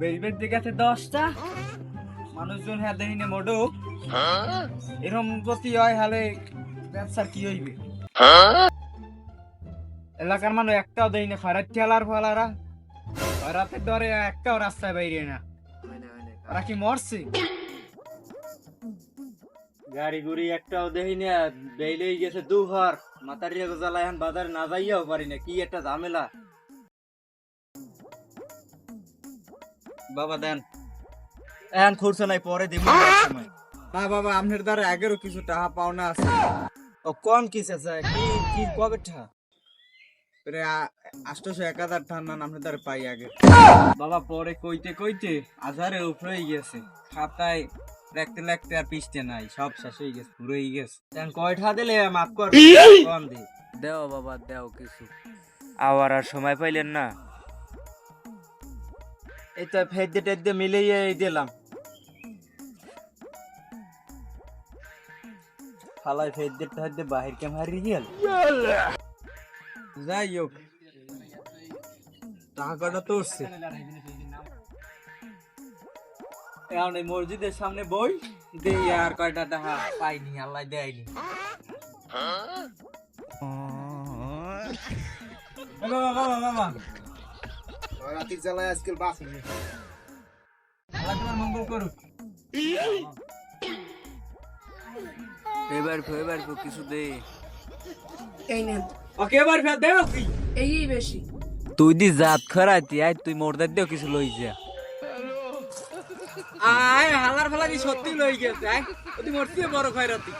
Velvet দিকে 10টা মানুষজন হ্যাঁ দেহিনে মোডো এরম গতি হয় হালে ব্যবসার কি হইবে এলাকার মানুষ একটাও দেহিনে খারাপ ঠেলার ফলারা রাতের ডরে একটাও রাস্তায় বাইরে না ওরা কি মরছে গাড়ি গুড়ি একটাও দেহিনে বেইলেই গেছে দুহার মাথার রেগো জ্বালা এখন বাজারে না যাইয়াও পারি না কি একটা ঝামেলা বাবা দেন এখন খুরছে নাই পরে দিব সময় না বাবা আপনার দ্বারা আগেরও কিছু টাকা পাওনা আছে ও কোন কিস আছে কি কি কবে টাকা রে 800-1000 টাকা না আপনার দ্বারা পাই আগে বাবা পরে কইতে কইতে আজারের উপরেই গেছে খাতায় রাখতে লাগতে আর পিছতে নাই সব শেষ হয়ে গেছে পুরোই গেছে এখন কয় টাকা দিলে মাফ কর কোন দি দেও বাবা দেও কিছু। আবার আর সময় পাইলেন না এই তো ফেদ্দে টেদ্দে মিলিয়ে দিলাম ফালাই ফেদ্দে টেদ্দে বাহির কে মারি গেল যাই হোক টাকাটা তোরছে এখন এই মসজিদের সামনে বই দেই আর কয়টা টাকা পাইনি আল্লাহ দেয়নি বাবা বাবা বাবা রাতের জ্বালায় আজকাল বাস আল্লাহ তোমার মঙ্গল করুক এবার কিছু দে। এই নেন ওকে এবার ফের দেও কি এই বেশি তুই দি জাত খরাইতি আই তুই মোরদার দেও কিছু লই যা। আয় হালার ফালা দি সত্যি লই গেছে আয় ওদি মরতে বড় খয়রাতি